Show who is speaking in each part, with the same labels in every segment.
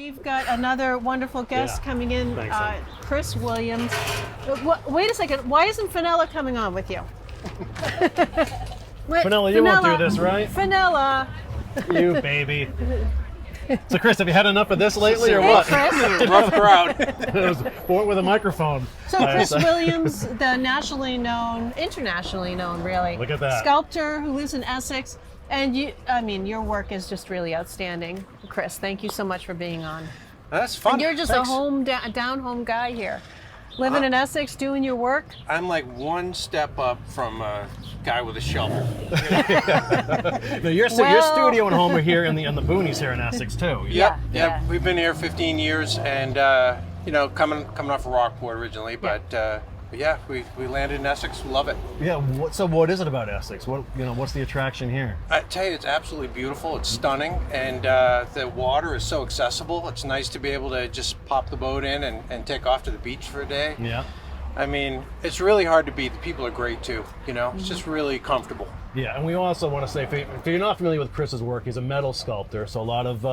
Speaker 1: we've got another wonderful guest coming in,
Speaker 2: Thanks,
Speaker 1: Chris Williams. Wait a second, why isn't Fenella coming on with you?
Speaker 2: Fenella, you won't do this, right?
Speaker 1: Fenella.
Speaker 2: You baby. So Chris, have you had enough of this lately or what?
Speaker 1: Chris.
Speaker 3: Rough crowd.
Speaker 2: It was born with a microphone.
Speaker 1: So Chris Williams, the internationally known really,
Speaker 2: Look at that.
Speaker 1: sculptor who lives in Essex. And your work is just really outstanding. Chris, thank you so much for being on.
Speaker 3: That's fun.
Speaker 1: And you're just
Speaker 3: Thanks.
Speaker 1: a down-home guy here. Living in Essex, doing your work.
Speaker 3: I'm like one step up from a guy with a shovel.
Speaker 2: No, your studio and home are here in the boonies here in Essex too.
Speaker 3: Yep. We've been here 15 years, and coming off of Rockport originally, but yeah, we landed in Essex. Love it.
Speaker 2: Yeah. So what is it about Essex? What's the attraction here?
Speaker 3: I tell you, it's absolutely beautiful. It's stunning, and the water is so accessible. It's nice to be able to just pop the boat in and take off to the beach for a day.
Speaker 2: Yeah.
Speaker 3: I mean, it's really hard to beat. The people are great too. It's just really comfortable.
Speaker 2: Yeah, and we also want to say, if you're not familiar with Chris's work, he's a metal sculptor, so a lot of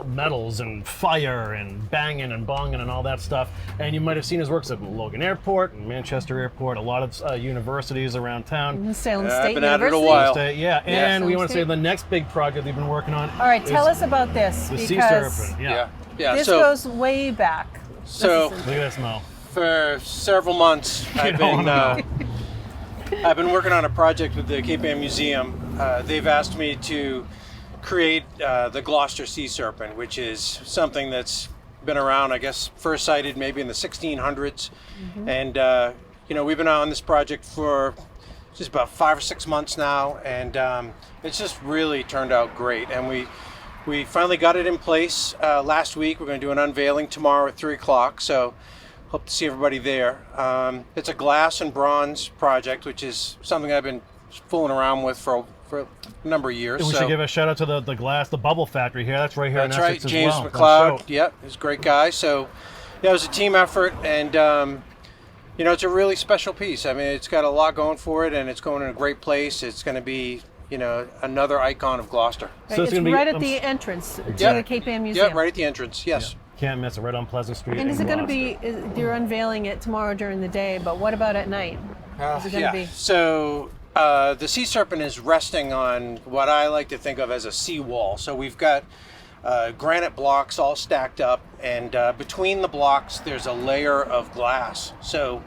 Speaker 2: metals and fire and banging and bonging and all that stuff. And you might have seen his works at Logan Airport and Manchester Airport, a lot of universities around town.
Speaker 1: Salem State
Speaker 3: I've been at it
Speaker 1: University.
Speaker 3: a while.
Speaker 2: And we want to say the next big project we've been working on.
Speaker 1: All right, tell us about this,
Speaker 2: the
Speaker 1: because
Speaker 2: sea serpent.
Speaker 3: Yeah.
Speaker 1: this
Speaker 3: So,
Speaker 1: goes way back.
Speaker 3: so
Speaker 2: Look at this, Mo.
Speaker 3: for several months, I've been working on a project with the Cape Ann Museum. They've asked me to create the Gloucester sea serpent, which is something that's been around, I guess, first sighted maybe in the 1600s. And, we've been on this project for just about 5 or 6 months now, and it's just really turned out great. And we finally got it in place last week. We're going to do an unveiling tomorrow at 3 o'clock, so hope to see everybody there. It's a glass and bronze project, which is something I've been fooling around with for a number of years.
Speaker 2: We should give a shout out to the glass, the bubble factory here. That's right here in Essex as
Speaker 3: James
Speaker 2: well.
Speaker 3: McLeod. Yep, he's a great guy. So, yeah, it was a team effort, and it's a really special piece. I mean, it's got a lot going for it, and it's going in a great place. It's going to be, another icon of Gloucester.
Speaker 2: So
Speaker 1: it's
Speaker 2: gonna be
Speaker 1: right at the entrance to the Cape Ann Museum.
Speaker 3: Yeah, right at the entrance. Yes.
Speaker 2: Can't miss it. Right on Pleasant Street.
Speaker 1: And is it going to
Speaker 2: Gloucester.
Speaker 1: be? You're unveiling it tomorrow during the day, but what about at night? Is it going to be?
Speaker 3: So the sea serpent is resting on what I like to think of as a seawall. So we've got granite blocks all stacked up, and between the blocks there's a layer of glass. So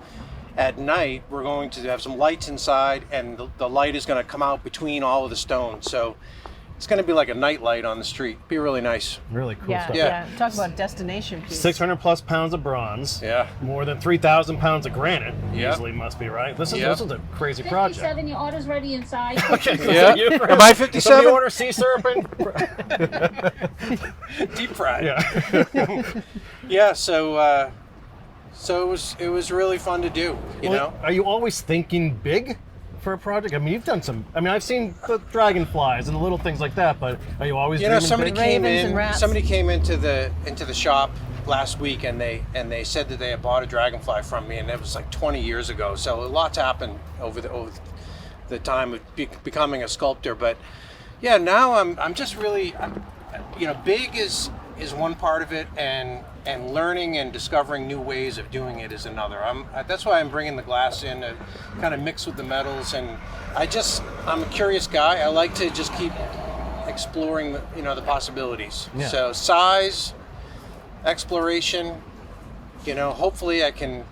Speaker 3: at night we're going to have some lights inside, and the light is going to come out between all of the stones. So it's going to be like a night light on the street. Be really nice.
Speaker 2: Really cool
Speaker 1: Yeah,
Speaker 2: stuff.
Speaker 1: yeah. Talk about a destination piece.
Speaker 2: 600 plus pounds of bronze.
Speaker 3: Yeah.
Speaker 2: More than 3,000 pounds of granite.
Speaker 3: Yeah.
Speaker 2: Easily must be, right? This is
Speaker 3: Yeah.
Speaker 2: a crazy project.
Speaker 4: 57, your order's ready inside.
Speaker 2: Okay, so
Speaker 3: Yeah.
Speaker 2: you,
Speaker 3: Am I
Speaker 2: so
Speaker 3: 57?
Speaker 2: you order sea serpent?
Speaker 3: Deep fried.
Speaker 2: Yeah.
Speaker 3: Yeah. So it was really fun to do. You know.
Speaker 2: Are you always thinking big for a project? I mean, you've done some. I mean, I've seen the dragonflies and the little things like that. But are you always dreaming
Speaker 3: somebody
Speaker 2: big?
Speaker 3: came
Speaker 1: Ravens
Speaker 3: in.
Speaker 1: and rats.
Speaker 3: Somebody came into the shop last week, and they said that they had bought a dragonfly from me, and it was like 20 years ago. So a lot's happened over the time of becoming a sculptor. But yeah, now I'm just really, big is one part of it, and learning and discovering new ways of doing it is another. That's why I'm bringing the glass in to kind of mix with the metals, and I'm a curious guy. I like to just keep exploring the possibilities.
Speaker 2: Yeah.
Speaker 3: So size, exploration, hopefully I can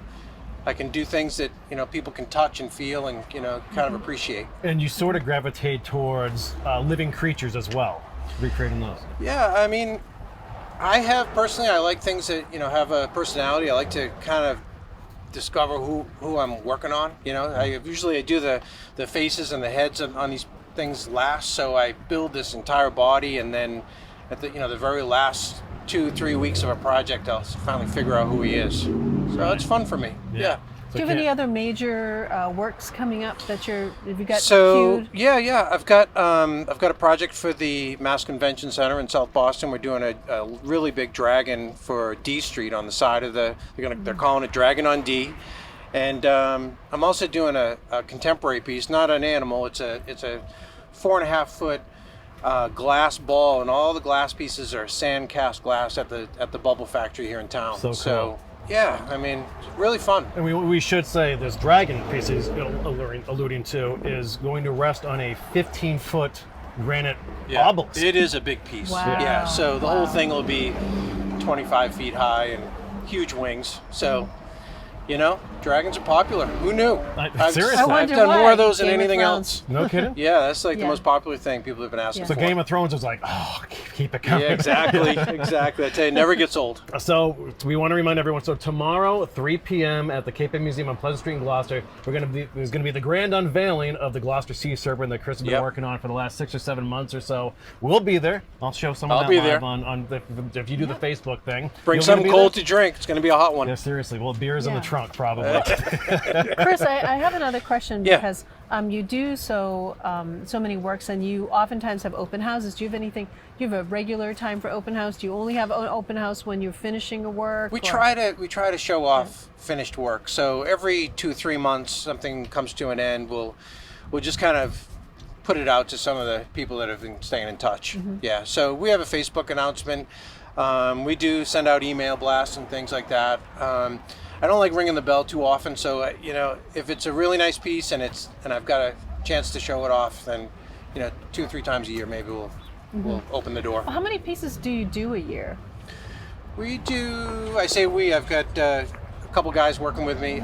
Speaker 3: do things that people can touch and feel and kind of appreciate.
Speaker 2: And you sort of gravitate towards living creatures as well, recreating those.
Speaker 3: Yeah, I mean, I like things that have a personality. I like to kind of discover who I'm working on. I usually do the faces and the heads on these things last, so I build this entire body, and then at the very last 2-3 weeks of a project, I'll finally figure out who he is. So it's fun for me. Yeah.
Speaker 1: Do you have any other major works coming up that have you got
Speaker 3: So
Speaker 1: queued?
Speaker 3: yeah, I've got a project for the Mass Convention Center in South Boston. We're doing a really big dragon for D Street on the side of they're calling it Dragon on D, and I'm also doing a contemporary piece, not an animal. It's a 4.5 foot glass ball, and all the glass pieces are sand cast glass at the bubble factory here in town.
Speaker 2: So cool.
Speaker 3: Yeah, I mean, really fun.
Speaker 2: And we should say this dragon piece he's alluding to is going to rest on a 15-foot granite obelisk.
Speaker 3: It is a big piece.
Speaker 1: Wow.
Speaker 3: Yeah, so the whole thing will be 25 feet high and huge wings. So, you know, dragons are popular. Who knew?
Speaker 2: Seriously?
Speaker 1: I
Speaker 3: I've
Speaker 1: wonder
Speaker 3: done more
Speaker 1: why.
Speaker 3: of those than
Speaker 1: Game of
Speaker 3: anything
Speaker 1: Thrones.
Speaker 3: else.
Speaker 2: No kidding?
Speaker 3: Yeah, that's like
Speaker 1: Yeah.
Speaker 3: the most popular thing people have been asking
Speaker 2: So
Speaker 3: for.
Speaker 2: Game of Thrones is like, oh, keep it coming.
Speaker 3: Yeah, exactly, exactly. I tell you, it never gets old.
Speaker 2: So we want to remind everyone. So tomorrow, 3 p.m. at the Cape Ann Museum on Pleasant Street in Gloucester, there's going to be the grand unveiling of the Gloucester Sea Serpent that Chris has been working on for the last 6 or 7 months or so. We'll be there. I'll show some of
Speaker 3: I'll
Speaker 2: that
Speaker 3: be
Speaker 2: live
Speaker 3: there.
Speaker 2: on if you do the Facebook thing.
Speaker 3: Bring
Speaker 2: You'll
Speaker 3: something
Speaker 2: be
Speaker 3: cold
Speaker 2: there?
Speaker 3: to drink. It's going to be a hot one.
Speaker 2: Yeah, seriously. Well, beer's in the
Speaker 1: Yeah.
Speaker 2: trunk probably.
Speaker 1: Chris, I have another question
Speaker 3: Yeah.
Speaker 1: because you do so many works, and you oftentimes have open houses. Do you have anything? Do you have a regular time for open house? Do you only have an open house when you're finishing a work?
Speaker 3: We
Speaker 1: or-
Speaker 3: try to show off finished work. So every 2-3 months, something comes to an end. We'll just kind of put it out to some of the people that have been staying in touch. Yeah. So we have a Facebook announcement. We do send out email blasts and things like that. I don't like ringing the bell too often. So you know, if it's a really nice piece and I've got a chance to show it off, then 2-3 times a year maybe we'll open the door.
Speaker 1: How many pieces do you do a year?
Speaker 3: We do. I say we. I've got a couple guys working with me.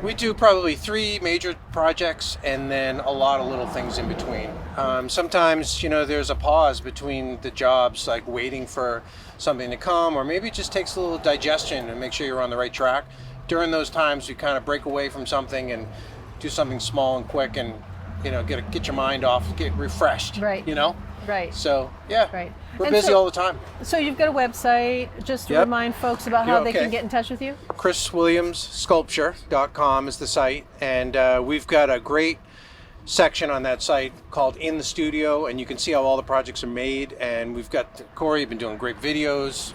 Speaker 3: We do probably 3 major projects and then a lot of little things in between. Sometimes, there's a pause between the jobs, like waiting for something to come, or maybe it just takes a little digestion and make sure you're on the right track. During those times, you kind of break away from something and do something small and quick, and get your mind off, get refreshed.
Speaker 1: Right. Right.
Speaker 3: So yeah,
Speaker 1: Right.
Speaker 3: we're
Speaker 1: And
Speaker 3: busy
Speaker 1: so-
Speaker 3: all the time.
Speaker 1: So you've got a website. Just to
Speaker 3: Yep.
Speaker 1: remind folks about how
Speaker 3: Yeah,
Speaker 1: they
Speaker 3: okay.
Speaker 1: can get in touch with you.
Speaker 3: ChrisWilliamsSculpture.com is the site, and we've got a great section on that site called In the Studio, and you can see how all the projects are made. And we've got Corey, you've been doing great videos.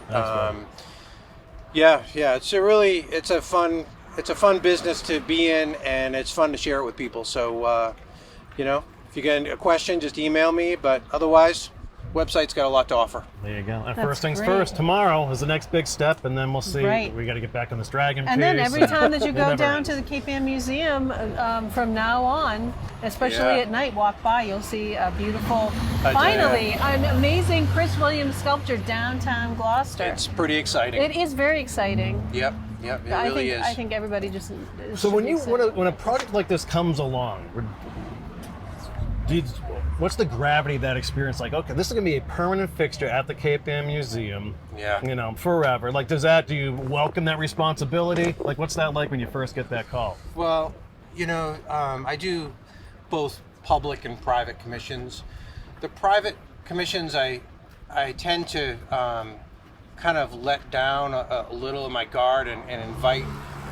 Speaker 3: Yeah, it's a fun business to be in, and it's fun to share it with people. So if you get a question, just email me. But otherwise, website's got a lot to offer.
Speaker 2: There you go. And
Speaker 1: That's
Speaker 2: first things
Speaker 1: great.
Speaker 2: first, tomorrow is the next big step, and then we'll see.
Speaker 1: Right.
Speaker 2: We got to get back on this dragon
Speaker 1: And
Speaker 2: piece.
Speaker 1: then every time that you
Speaker 2: it
Speaker 1: go
Speaker 2: never
Speaker 1: down
Speaker 2: ends.
Speaker 1: to the Cape Ann Museum, from now on, especially
Speaker 3: Yeah.
Speaker 1: at night, walk by, you'll see a beautiful,
Speaker 3: I do.
Speaker 1: finally, an amazing Chris Williams sculpture downtown Gloucester.
Speaker 3: It's pretty exciting.
Speaker 1: It is very exciting.
Speaker 3: Yep, it really is.
Speaker 1: I think everybody just.
Speaker 2: So
Speaker 1: should be excited.
Speaker 2: when a project like this comes along, what's the gravity of that experience like? Okay, this is gonna be a permanent fixture at the Cape Ann Museum.
Speaker 3: Yeah.
Speaker 2: Forever. Like, do you welcome that responsibility? Like, what's that like when you first get that call?
Speaker 3: Well, I do both public and private commissions. The private commissions, I tend to kind of let down a little of my guard and invite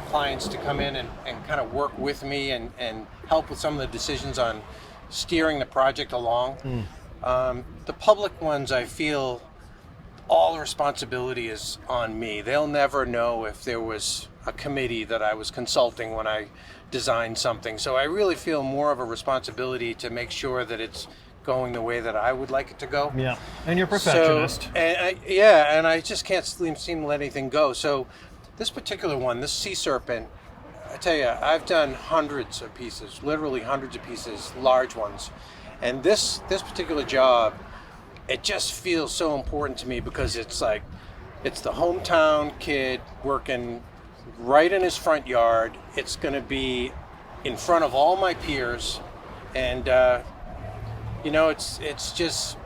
Speaker 3: clients to come in and kind of work with me and help with some of the decisions on steering the project along. The public ones, I feel all the responsibility is on me. They'll never know if there was a committee that I was consulting when I designed something. So I really feel more of a responsibility to make sure that it's going the way that I would like it to go.
Speaker 2: Yeah, and you're a perfectionist.
Speaker 3: So, and I just can't seem to let anything go. So this particular one, this sea serpent, I tell you, I've done hundreds of pieces, literally hundreds of pieces, large ones. And this particular job, it just feels so important to me because it's the hometown kid working right in his front yard. It's going to be in front of all my peers, and it's just,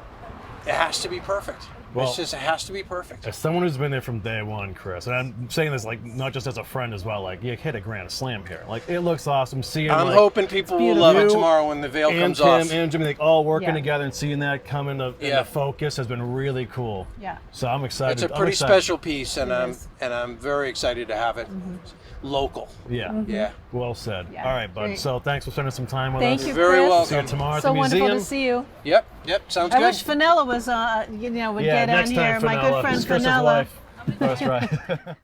Speaker 3: it has to be perfect.
Speaker 2: Well,
Speaker 3: it has to be perfect.
Speaker 2: As someone who's been there from day one, Chris, and I'm saying this like not just as a friend as well, like you hit a grand slam here. Like, it looks awesome. Seeing
Speaker 3: I'm
Speaker 2: like,
Speaker 3: hoping people will love it
Speaker 2: you
Speaker 3: tomorrow when the veil
Speaker 2: and
Speaker 3: comes
Speaker 2: Tim
Speaker 3: off.
Speaker 2: and Jimmy, like all working
Speaker 1: Yeah.
Speaker 2: together and seeing that come into focus has been really cool.
Speaker 1: Yeah.
Speaker 2: So I'm excited.
Speaker 3: It's a
Speaker 2: I'm
Speaker 3: pretty
Speaker 2: excited.
Speaker 3: special piece, and
Speaker 1: is.
Speaker 3: I'm very excited to have it local.
Speaker 2: Yeah.
Speaker 3: Yeah.
Speaker 2: Well said.
Speaker 1: Yeah.
Speaker 2: All right, bud.
Speaker 1: Great.
Speaker 2: So thanks for spending some time with
Speaker 1: Thank
Speaker 2: us.
Speaker 1: you,
Speaker 3: You're very
Speaker 1: Chris.
Speaker 3: welcome.
Speaker 2: See you tomorrow at
Speaker 1: So
Speaker 2: the
Speaker 1: wonderful
Speaker 2: museum.
Speaker 1: to see you.
Speaker 3: Yep. Sounds
Speaker 1: I
Speaker 3: good.
Speaker 1: wish Fenella was, would
Speaker 2: Yeah,
Speaker 1: get on
Speaker 2: next
Speaker 1: here.
Speaker 2: time,
Speaker 1: My good
Speaker 2: Fenella.
Speaker 1: friend
Speaker 2: It's Chris's
Speaker 1: Fenella.
Speaker 2: wife. That's right.